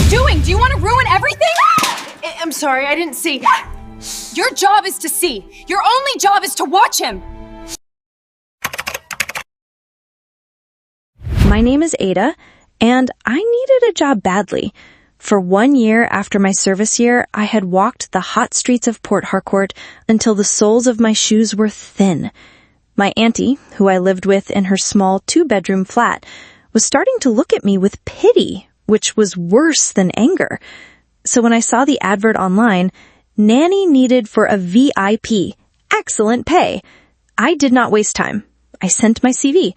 you doing? Do you want to ruin everything? I'm sorry, I didn't see. Your job is to see. Your only job is to watch him. My name is Ada, and I needed a job badly. For 1 year after my service year, I had walked the hot streets of Port Harcourt until the soles of my shoes were thin. My auntie, who I lived with in her small 2-bedroom flat, was starting to look at me with pity, which was worse than anger. So when I saw the advert online, Nanny needed for a VIP, excellent pay, I did not waste time. I sent my CV.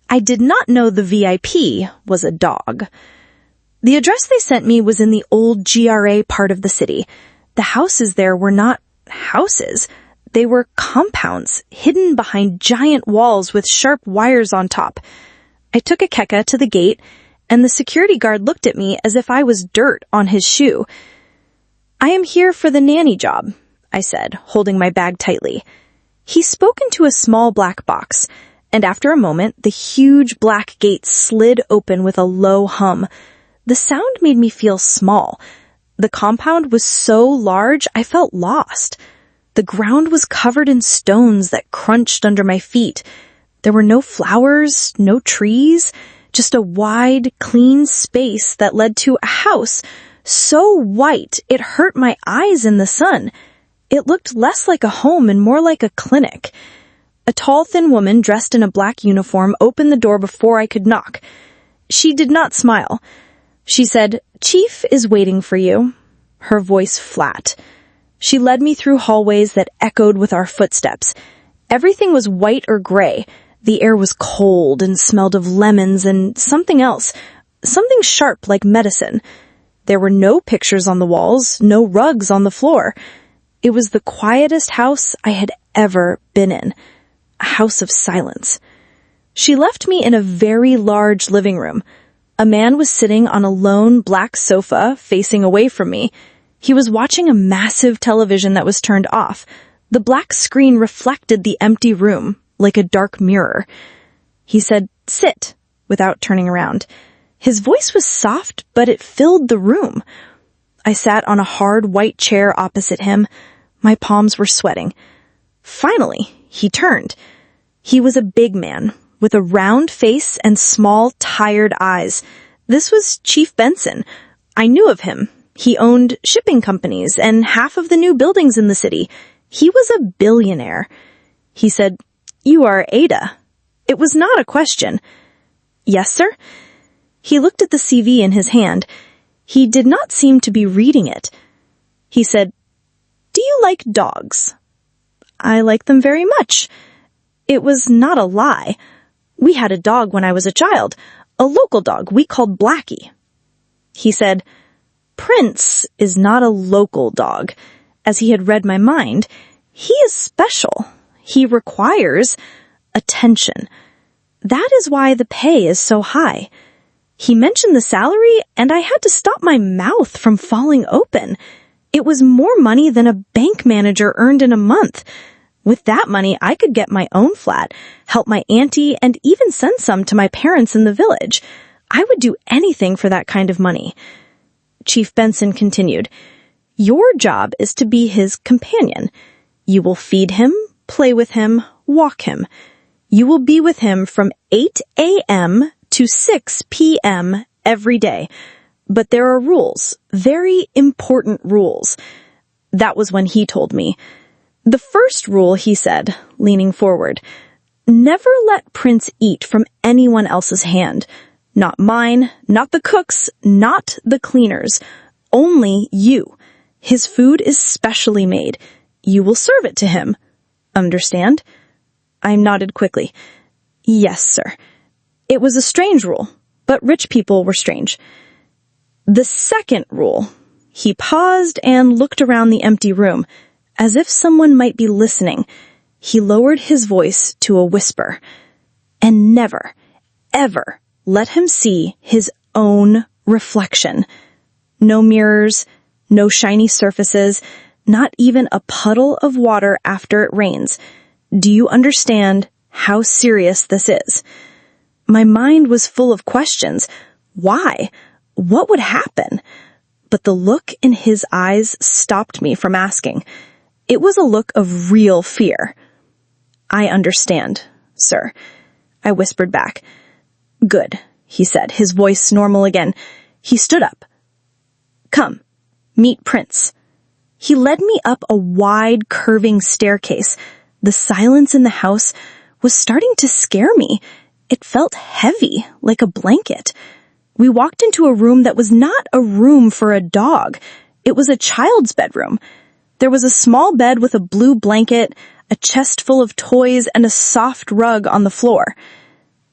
I did not know the VIP was a dog. The address they sent me was in the old GRA part of the city. The houses there were not houses. They were compounds, hidden behind giant walls with sharp wires on top. I took a keka to the gate, and the security guard looked at me as if I was dirt on his shoe. "I am here for the nanny job," I said, holding my bag tightly. He spoke into a small black box, and after a moment, the huge black gate slid open with a low hum. The sound made me feel small. The compound was so large, I felt lost. The ground was covered in stones that crunched under my feet. There were no flowers, no trees, just a wide, clean space that led to a house so white it hurt my eyes in the sun. It looked less like a home and more like a clinic. A tall, thin woman dressed in a black uniform opened the door before I could knock. She did not smile. She said, "Chief is waiting for you," her voice flat. She led me through hallways that echoed with our footsteps. Everything was white or gray. The air was cold and smelled of lemons and something else, something sharp like medicine. There were no pictures on the walls, no rugs on the floor. It was the quietest house I had ever been in, a house of silence. She left me in a very large living room. A man was sitting on a lone black sofa facing away from me. He was watching a massive television that was turned off. The black screen reflected the empty room like a dark mirror. He said, "Sit," without turning around. His voice was soft, but it filled the room. I sat on a hard white chair opposite him. My palms were sweating. Finally, he turned. He was a big man with a round face and small, tired eyes. This was Chief Benson. I knew of him. He owned shipping companies and half of the new buildings in the city. He was a billionaire. He said, "You are Ada." It was not a question. "Yes, sir?" He looked at the CV in his hand. He did not seem to be reading it. He said, "Do you like dogs?" "I like them very much." It was not a lie. We had a dog when I was a child, a local dog we called Blackie. He said, "Prince is not a local dog." As he had read my mind, he is special. He requires attention. That is why the pay is so high. He mentioned the salary, and I had to stop my mouth from falling open. It was more money than a bank manager earned in a month. With that money, I could get my own flat, help my auntie, and even send some to my parents in the village. I would do anything for that kind of money. Chief Benson continued, "Your job is to be his companion. You will feed him, play with him, walk him. You will be with him from 8 a.m. to 6 p.m. every day. But there are rules, very important rules." That was when he told me. The first rule, he said, leaning forward, "Never let Prince eat from anyone else's hand. Not mine, not the cook's, not the cleaner's. Only you. His food is specially made. You will serve it to him. Understand?" I nodded quickly. "Yes, sir." It was a strange rule, but rich people were strange. The second rule. He paused and looked around the empty room, as if someone might be listening. He lowered his voice to a whisper. "And never, ever let him see his own reflection. No mirrors, no shiny surfaces, not even a puddle of water after it rains. Do you understand how serious this is?" My mind was full of questions. Why? what would happen? But the look in his eyes stopped me from asking. It was a look of real fear. "I understand, sir," I whispered back. "Good," he said, his voice normal again. He stood up. "Come, meet Prince." He led me up a wide, curving staircase. The silence in the house was starting to scare me. It felt heavy, like a blanket. We walked into a room that was not a room for a dog. It was a child's bedroom. There was a small bed with a blue blanket, a chest full of toys, and a soft rug on the floor.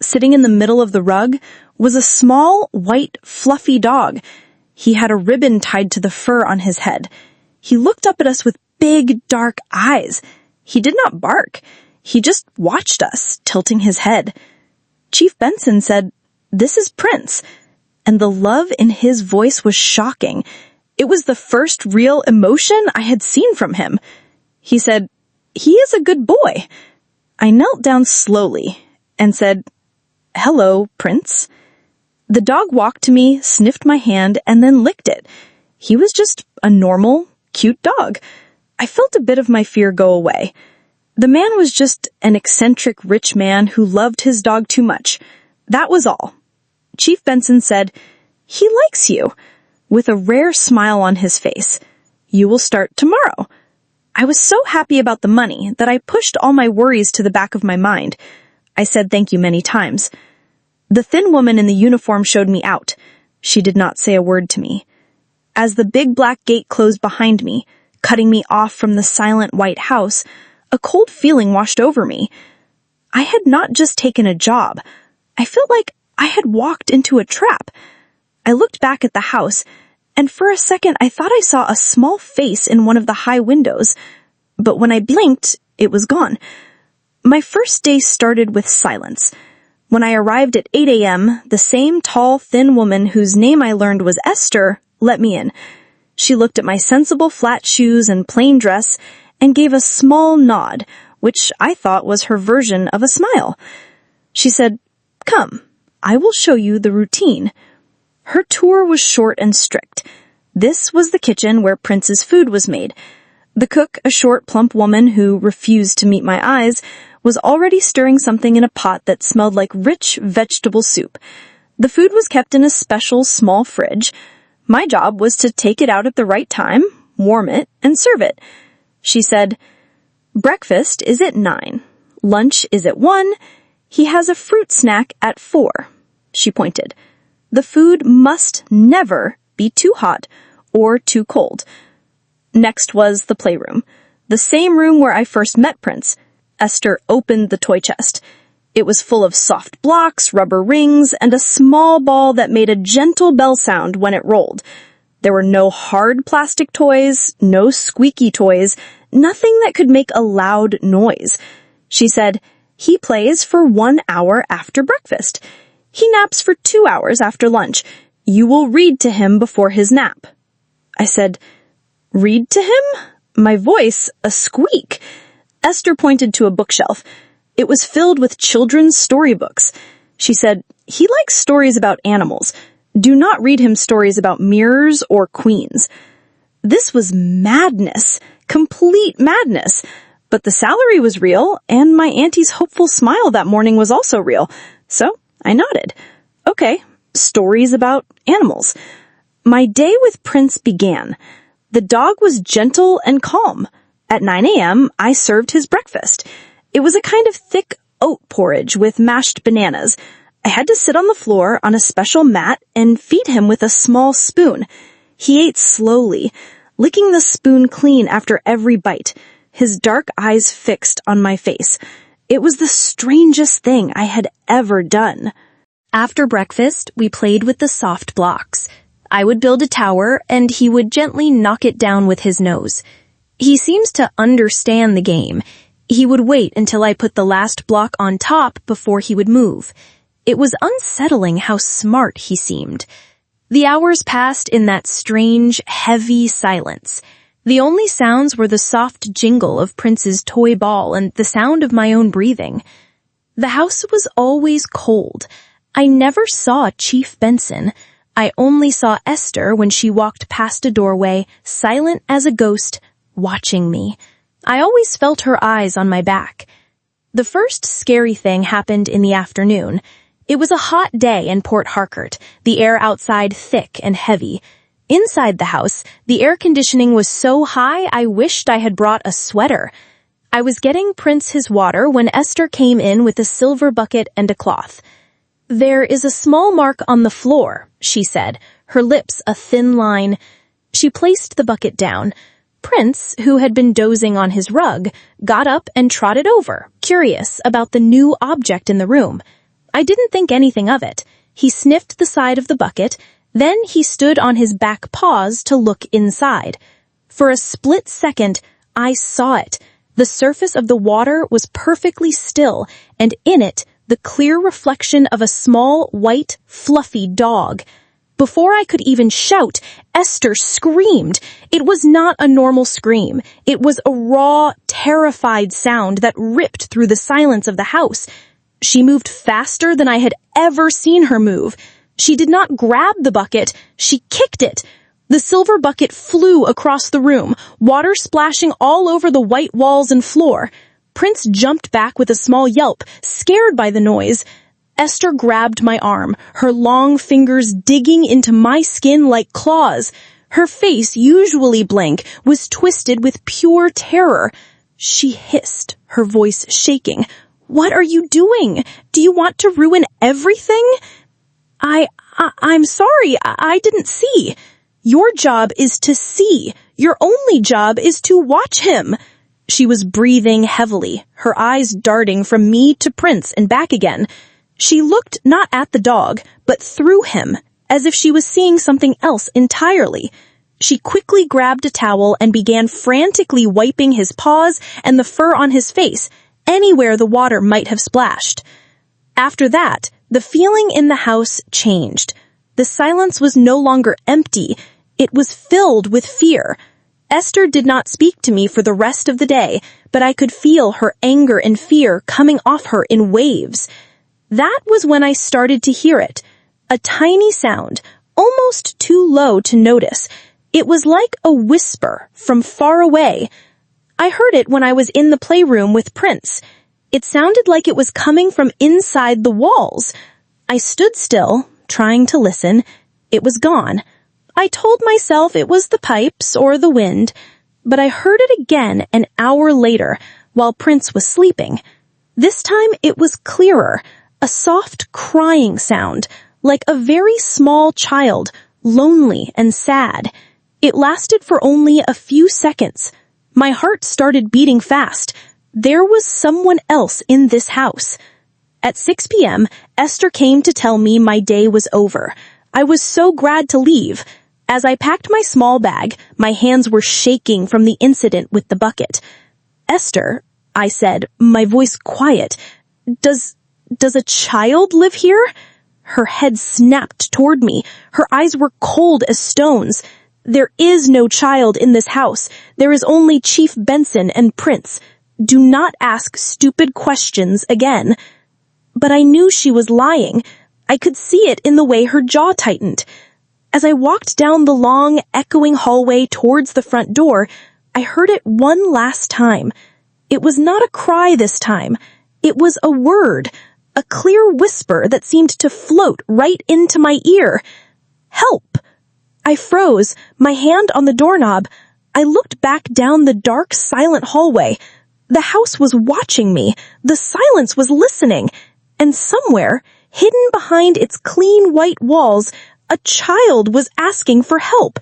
Sitting in the middle of the rug was a small, white, fluffy dog. He had a ribbon tied to the fur on his head. He looked up at us with big, dark eyes. He did not bark. He just watched us, tilting his head. Chief Benson said, "This is Prince," and the love in his voice was shocking. It was the first real emotion I had seen from him. He said, "He is a good boy." I knelt down slowly and said, "Hello, Prince." The dog walked to me, sniffed my hand, and then licked it. He was just a normal, cute dog. I felt a bit of my fear go away. The man was just an eccentric rich man who loved his dog too much. That was all. Chief Benson said, "He likes you," with a rare smile on his face. "You will start tomorrow." I was so happy about the money that I pushed all my worries to the back of my mind. I said thank you many times. The thin woman in the uniform showed me out. She did not say a word to me. As the big black gate closed behind me, cutting me off from the silent white house, a cold feeling washed over me. I had not just taken a job. I felt like I had walked into a trap. I looked back at the house, and for a second I thought I saw a small face in one of the high windows. But when I blinked, it was gone. My first day started with silence. When I arrived at 8 a.m., the same tall, thin woman whose name I learned was Esther let me in. She looked at my sensible flat shoes and plain dress and gave a small nod, which I thought was her version of a smile. She said, "Come, I will show you the routine." Her tour was short and strict. This was the kitchen where Prince's food was made. The cook, a short, plump woman who refused to meet my eyes, was already stirring something in a pot that smelled like rich vegetable soup. The food was kept in a special small fridge. My job was to take it out at the right time, warm it, and serve it. She said, "Breakfast is at 9. Lunch is at 1. He has a fruit snack at 4. She pointed. The food must never be too hot or too cold. Next was the playroom, the same room where I first met Prince. Esther opened the toy chest. It was full of soft blocks, rubber rings, and a small ball that made a gentle bell sound when it rolled. There were no hard plastic toys, no squeaky toys, nothing that could make a loud noise. She said, "He plays for 1 hour after breakfast. He naps for 2 hours after lunch. You will read to him before his nap." I said, "Read to him?" My voice a squeak. Esther pointed to a bookshelf. It was filled with children's storybooks. She said, "He likes stories about animals. Do not read him stories about mirrors or queens." This was madness, complete madness. But the salary was real, and my auntie's hopeful smile that morning was also real. So I nodded. Okay, stories about animals. My day with Prince began. The dog was gentle and calm. At 9 a.m., I served his breakfast. It was a kind of thick oat porridge with mashed bananas. I had to sit on the floor on a special mat and feed him with a small spoon. He ate slowly, licking the spoon clean after every bite, his dark eyes fixed on my face. It was the strangest thing I had ever done. After breakfast, we played with the soft blocks. I would build a tower, and he would gently knock it down with his nose. He seems to understand the game. He would wait until I put the last block on top before he would move. It was unsettling how smart he seemed. The hours passed in that strange, heavy silence. The only sounds were the soft jingle of Prince's toy ball and the sound of my own breathing. The house was always cold. I never saw Chief Benson. I only saw Esther when she walked past a doorway, silent as a ghost, watching me. I always felt her eyes on my back. The first scary thing happened in the afternoon. It was a hot day in Port Harcourt, the air outside thick and heavy. Inside the house, the air conditioning was so high I wished I had brought a sweater. I was getting Prince his water when Esther came in with a silver bucket and a cloth. "There is a small mark on the floor," she said, her lips a thin line. She placed the bucket down. Prince, who had been dozing on his rug, got up and trotted over, curious about the new object in the room. I didn't think anything of it. He sniffed the side of the bucket, then he stood on his back paws to look inside. For a split second, I saw it. The surface of the water was perfectly still, and in it, the clear reflection of a small, white, fluffy dog. Before I could even shout, Esther screamed. It was not a normal scream. It was a raw, terrified sound that ripped through the silence of the house. She moved faster than I had ever seen her move. She did not grab the bucket, she kicked it. The silver bucket flew across the room, water splashing all over the white walls and floor. Prince jumped back with a small yelp, scared by the noise. Esther grabbed my arm, her long fingers digging into my skin like claws. Her face, usually blank, was twisted with pure terror. She hissed, her voice shaking. "What are you doing? Do you want to ruin everything?" I'm sorry, I didn't see. Your job is to see. Your only job is to watch him. She was breathing heavily, her eyes darting from me to Prince and back again. She looked not at the dog, but through him, as if she was seeing something else entirely. She quickly grabbed a towel and began frantically wiping his paws and the fur on his face, anywhere the water might have splashed. After that, the feeling in the house changed. The silence was no longer empty. It was filled with fear. Esther did not speak to me for the rest of the day, but I could feel her anger and fear coming off her in waves. That was when I started to hear it. A tiny sound, almost too low to notice. It was like a whisper from far away. I heard it when I was in the playroom with Prince. It sounded like it was coming from inside the walls. I stood still, trying to listen. It was gone. I told myself it was the pipes or the wind, but I heard it again an hour later while Prince was sleeping. This time it was clearer, a soft crying sound, like a very small child, lonely and sad. It lasted for only a few seconds. My heart started beating fast. There was someone else in this house. At 6 p.m., Esther came to tell me my day was over. I was so glad to leave. As I packed my small bag, my hands were shaking from the incident with the bucket. "Esther," I said, my voice quiet, Does a child live here?" Her head snapped toward me. Her eyes were cold as stones. "There is no child in this house. There is only Chief Benson and Prince. Do not ask stupid questions again." But I knew she was lying. I could see it in the way her jaw tightened. As I walked down the long, echoing hallway towards the front door, I heard it one last time. It was not a cry this time. It was a word, a clear whisper that seemed to float right into my ear. "Help!" I froze, my hand on the doorknob. I looked back down the dark, silent hallway. The house was watching me. The silence was listening. And somewhere, hidden behind its clean white walls, a child was asking for help.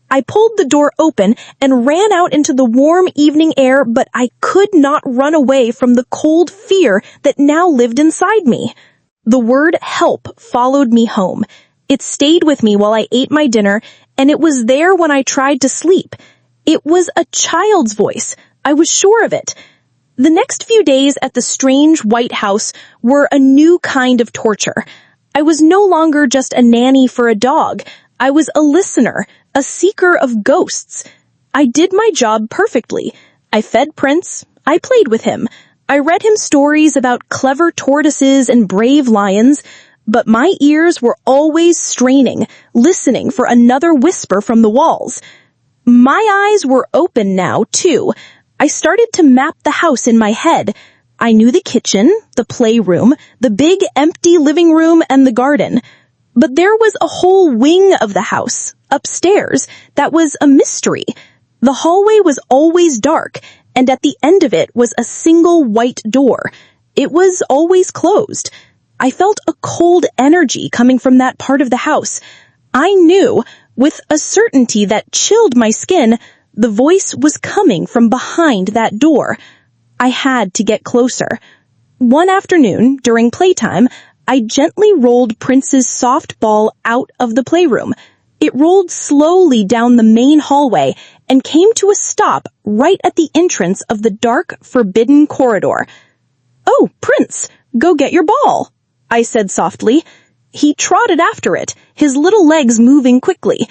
I pulled the door open and ran out into the warm evening air, but I could not run away from the cold fear that now lived inside me. The word help followed me home. It stayed with me while I ate my dinner, and it was there when I tried to sleep. It was a child's voice. I was sure of it. The next few days at the strange white house were a new kind of torture. I was no longer just a nanny for a dog. I was a listener, a seeker of ghosts. I did my job perfectly. I fed Prince. I played with him. I read him stories about clever tortoises and brave lions. But my ears were always straining, listening for another whisper from the walls. My eyes were open now, too. I started to map the house in my head. I knew the kitchen, the playroom, the big empty living room, and the garden. But there was a whole wing of the house, upstairs, that was a mystery. The hallway was always dark, and at the end of it was a single white door. It was always closed. I felt a cold energy coming from that part of the house. I knew, with a certainty that chilled my skin, the voice was coming from behind that door. I had to get closer. One afternoon, during playtime, I gently rolled Prince's soft ball out of the playroom. It rolled slowly down the main hallway and came to a stop right at the entrance of the dark, forbidden corridor. "Oh, Prince, go get your ball," I said softly. He trotted after it, his little legs moving quickly.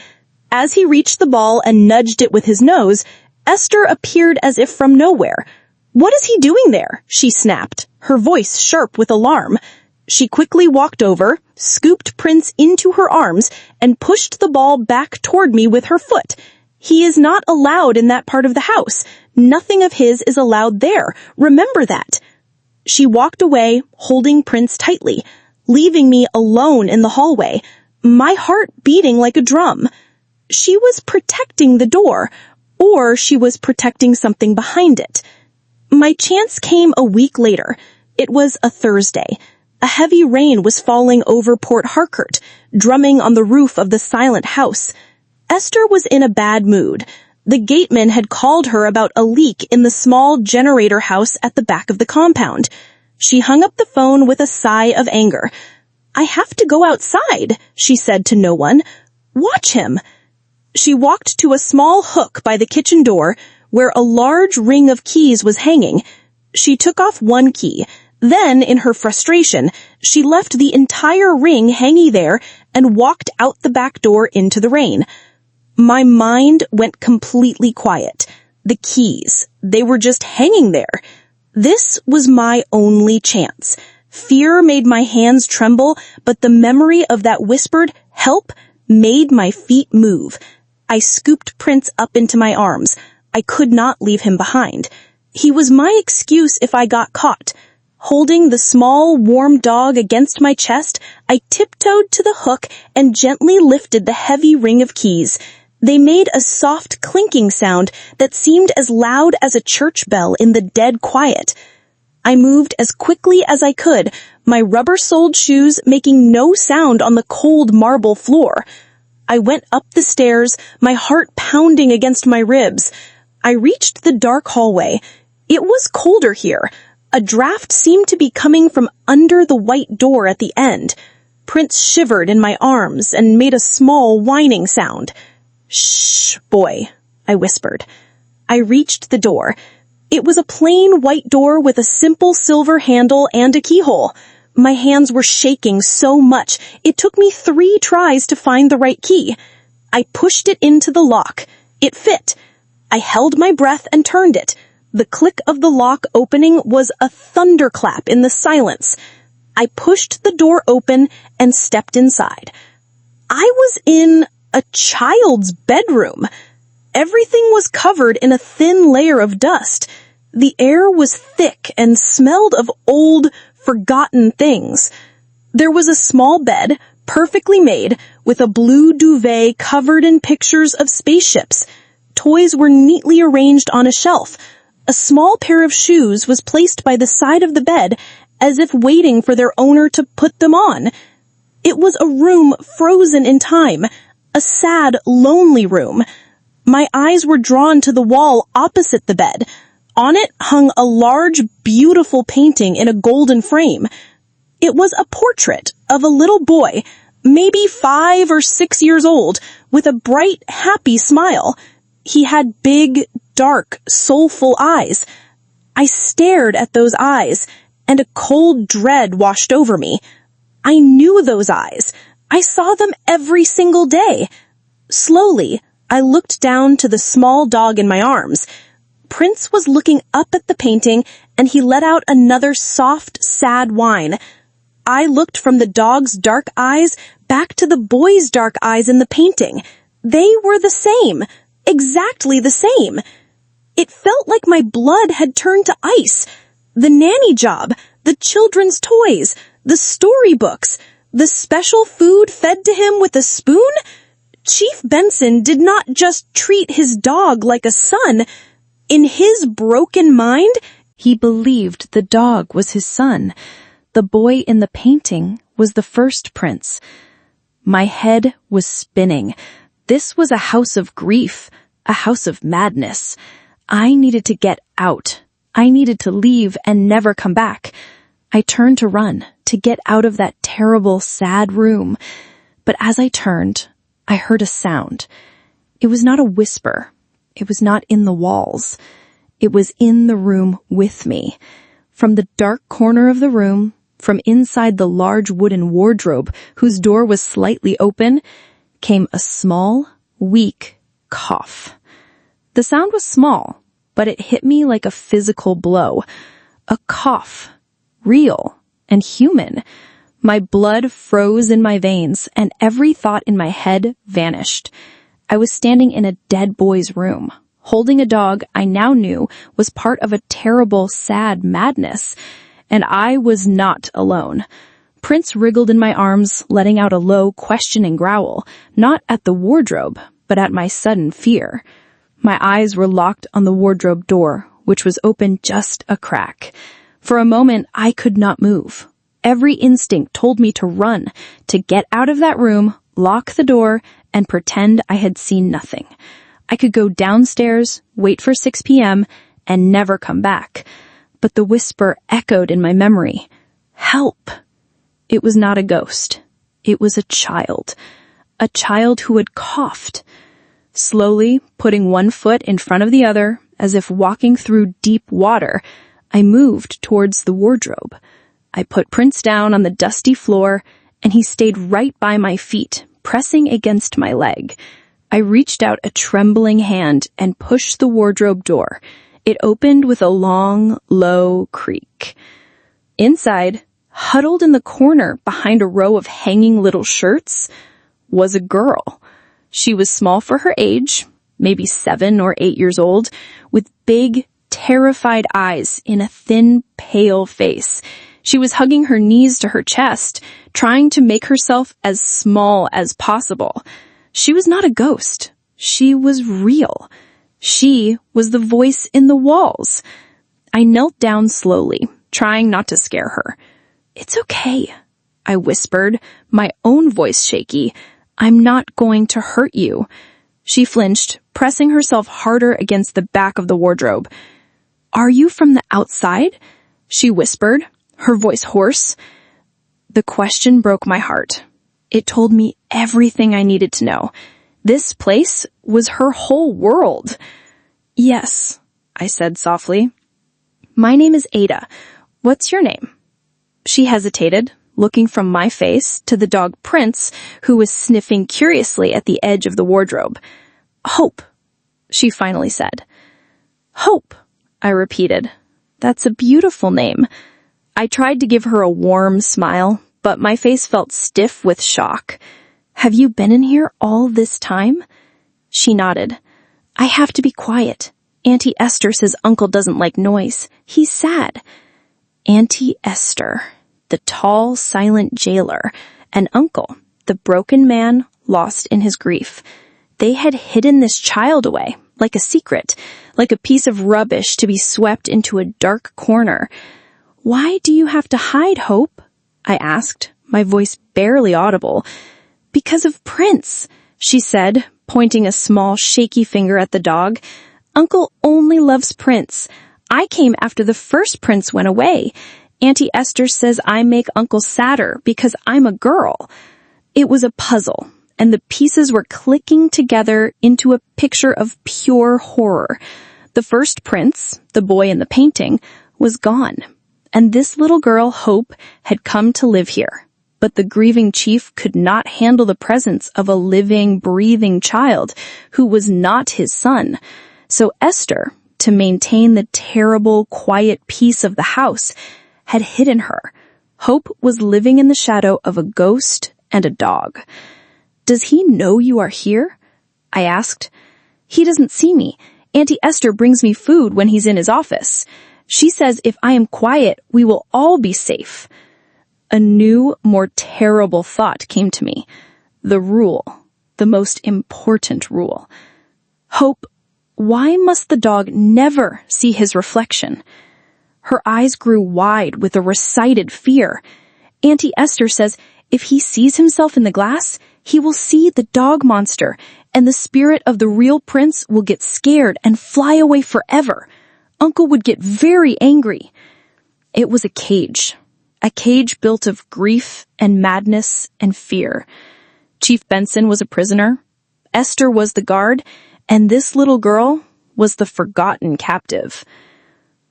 As he reached the ball and nudged it with his nose, Esther appeared as if from nowhere. "What is he doing there?" she snapped, her voice sharp with alarm. She quickly walked over, scooped Prince into her arms, and pushed the ball back toward me with her foot. "He is not allowed in that part of the house. Nothing of his is allowed there. Remember that." She walked away, holding Prince tightly, leaving me alone in the hallway, my heart beating like a drum. She was protecting the door, or she was protecting something behind it. My chance came a week later. It was a Thursday. A heavy rain was falling over Port Harcourt, drumming on the roof of the silent house. Esther was in a bad mood. The gateman had called her about a leak in the small generator house at the back of the compound. She hung up the phone with a sigh of anger. "I have to go outside," she said to no one. "Watch him." She walked to a small hook by the kitchen door where a large ring of keys was hanging. She took off one key. Then, in her frustration, she left the entire ring hanging there and walked out the back door into the rain. My mind went completely quiet. The keys, they were just hanging there. This was my only chance. Fear made my hands tremble, but the memory of that whispered help made my feet move. I scooped Prince up into my arms. I could not leave him behind. He was my excuse if I got caught. Holding the small, warm dog against my chest, I tiptoed to the hook and gently lifted the heavy ring of keys. They made a soft clinking sound that seemed as loud as a church bell in the dead quiet. I moved as quickly as I could, my rubber-soled shoes making no sound on the cold marble floor. I went up the stairs, my heart pounding against my ribs. I reached the dark hallway. It was colder here. A draft seemed to be coming from under the white door at the end. Prince shivered in my arms and made a small whining sound. "Shh, boy," I whispered. I reached the door. It was a plain white door with a simple silver handle and a keyhole. My hands were shaking so much, it took me 3 tries to find the right key. I pushed it into the lock. It fit. I held my breath and turned it. The click of the lock opening was a thunderclap in the silence. I pushed the door open and stepped inside. I was in a child's bedroom. Everything was covered in a thin layer of dust. The air was thick and smelled of old, forgotten things. There was a small bed, perfectly made, with a blue duvet covered in pictures of spaceships. Toys were neatly arranged on a shelf. A small pair of shoes was placed by the side of the bed, as if waiting for their owner to put them on. It was a room frozen in time, a sad, lonely room. My eyes were drawn to the wall opposite the bed. On it hung a large, beautiful painting in a golden frame. It was a portrait of a little boy, maybe 5 or 6 years old, with a bright, happy smile. He had big, dark, soulful eyes. I stared at those eyes, and a cold dread washed over me. I knew those eyes. I saw them every single day. Slowly, I looked down to the small dog in my arms. Prince was looking up at the painting, and he let out another soft, sad whine. I looked from the dog's dark eyes back to the boy's dark eyes in the painting. They were the same. Exactly the same. It felt like my blood had turned to ice. The nanny job, the children's toys, the storybooks, the special food fed to him with a spoon. Chief Benson did not just treat his dog like a son. In his broken mind, he believed the dog was his son. The boy in the painting was the first prince. My head was spinning. This was a house of grief, a house of madness. I needed to get out. I needed to leave and never come back. I turned to run, to get out of that terrible, sad room. But as I turned, I heard a sound. It was not a whisper. It was not in the walls. It was in the room with me. From the dark corner of the room, from inside the large wooden wardrobe whose door was slightly open, came a small, weak cough. The sound was small, but it hit me like a physical blow. A cough. Real and human. My blood froze in my veins, and every thought in my head vanished. I was standing in a dead boy's room, holding a dog I now knew was part of a terrible, sad madness. And I was not alone. Prince wriggled in my arms, letting out a low, questioning growl, not at the wardrobe, but at my sudden fear. My eyes were locked on the wardrobe door, which was open just a crack. For a moment, I could not move. Every instinct told me to run, to get out of that room, lock the door, and pretend I had seen nothing. I could go downstairs, wait for 6 p.m., and never come back. But the whisper echoed in my memory. Help! It was not a ghost. It was a child who had coughed. Slowly, putting one foot in front of the other, as if walking through deep water, I moved towards the wardrobe. I put Prince down on the dusty floor, and he stayed right by my feet, pressing against my leg. I reached out a trembling hand and pushed the wardrobe door. It opened with a long, low creak. Inside, huddled in the corner behind a row of hanging little shirts, was a girl. She was small for her age, maybe 7 or 8 years old, with big, terrified eyes in a thin, pale face. She was hugging her knees to her chest, trying to make herself as small as possible. She was not a ghost. She was real. She was the voice in the walls. I knelt down slowly, trying not to scare her. "It's okay," I whispered, my own voice shaky. "I'm not going to hurt you." She flinched, pressing herself harder against the back of the wardrobe. "Are you from the outside?" she whispered, her voice hoarse. The question broke my heart. It told me everything I needed to know. This place was her whole world. "Yes," I said softly. "My name is Ada. What's your name?" She hesitated, looking from my face to the dog Prince, who was sniffing curiously at the edge of the wardrobe. "Hope," she finally said. "Hope," I repeated. "That's a beautiful name." I tried to give her a warm smile, but my face felt stiff with shock. "Have you been in here all this time?" She nodded. "I have to be quiet. Auntie Esther says Uncle doesn't like noise. He's sad." Auntie Esther, the tall, silent jailer, and Uncle, the broken man lost in his grief. They had hidden this child away, like a secret, like a piece of rubbish to be swept into a dark corner. "Why do you have to hide, Hope?" I asked, my voice barely audible. "Because of Prince," she said, pointing a small, shaky finger at the dog. "Uncle only loves Prince. I came after the first prince went away. Auntie Esther says I make Uncle sadder because I'm a girl." It was a puzzle, and the pieces were clicking together into a picture of pure horror. The first prince, the boy in the painting, was gone, and this little girl, Hope, had come to live here. But the grieving chief could not handle the presence of a living, breathing child who was not his son. So Esther, to maintain the terrible, quiet peace of the house, had hidden her. Hope was living in the shadow of a ghost and a dog. "Does he know you are here?" I asked. "He doesn't see me. Auntie Esther brings me food when he's in his office. She says if I am quiet, we will all be safe." A new, more terrible thought came to me. The rule. The most important rule. "Hope, why must the dog never see his reflection?" Her eyes grew wide with a recited fear. "Auntie Esther says if he sees himself in the glass, he will see the dog monster, and the spirit of the real prince will get scared and fly away forever. Uncle would get very angry." It was a cage built of grief and madness and fear. Chief Benson was a prisoner, Esther was the guard, and this little girl was the forgotten captive.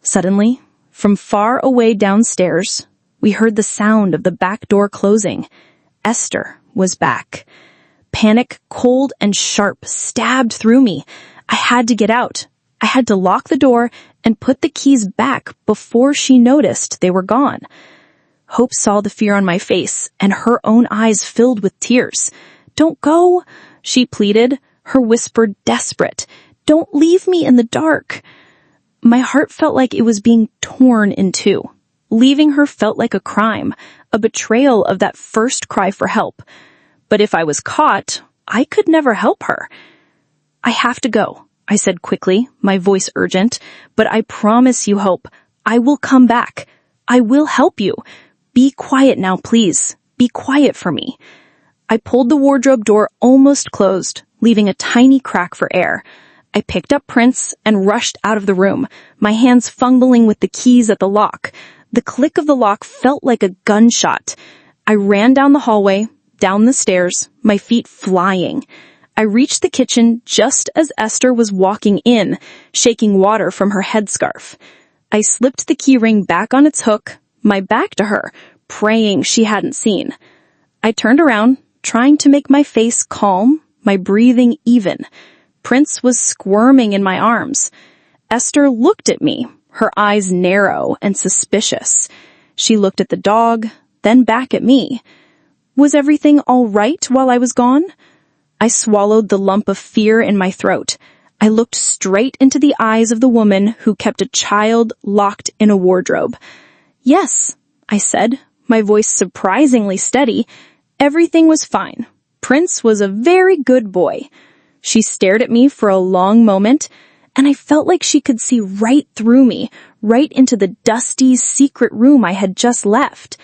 Suddenly, from far away downstairs, we heard the sound of the back door closing. Esther was back. Panic, cold and sharp, stabbed through me. I had to get out. I had to lock the door and put the keys back before she noticed they were gone. Hope saw the fear on my face, and her own eyes filled with tears. "Don't go," she pleaded, her whisper desperate. "Don't leave me in the dark." My heart felt like it was being torn in two. Leaving her felt like a crime, a betrayal of that first cry for help. But if I was caught, I could never help her. "I have to go," I said quickly, my voice urgent. "But I promise you, Hope, I will come back. I will help you. Be quiet now, please. Be quiet for me." I pulled the wardrobe door almost closed, leaving a tiny crack for air. I picked up Prince and rushed out of the room, my hands fumbling with the keys at the lock. The click of the lock felt like a gunshot. I ran down the hallway, down the stairs, my feet flying. I reached the kitchen just as Esther was walking in, shaking water from her headscarf. I slipped the key ring back on its hook, my back to her, praying she hadn't seen. I turned around, trying to make my face calm, my breathing even. Prince was squirming in my arms. Esther looked at me, her eyes narrow and suspicious. She looked at the dog, then back at me. Was everything all right while I was gone? I swallowed the lump of fear in my throat. I looked straight into the eyes of the woman who kept a child locked in a wardrobe. "Yes," I said, my voice surprisingly steady. Everything was fine. Prince was a very good boy. She stared at me for a long moment, and I felt like she could see right through me, right into the dusty, secret room I had just left.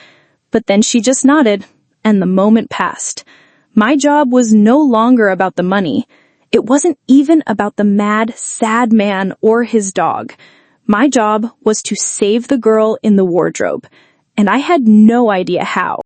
But then she just nodded, and the moment passed. My job was no longer about the money. It wasn't even about the mad, sad man or his dog. My job was to save the girl in the wardrobe, and I had no idea how.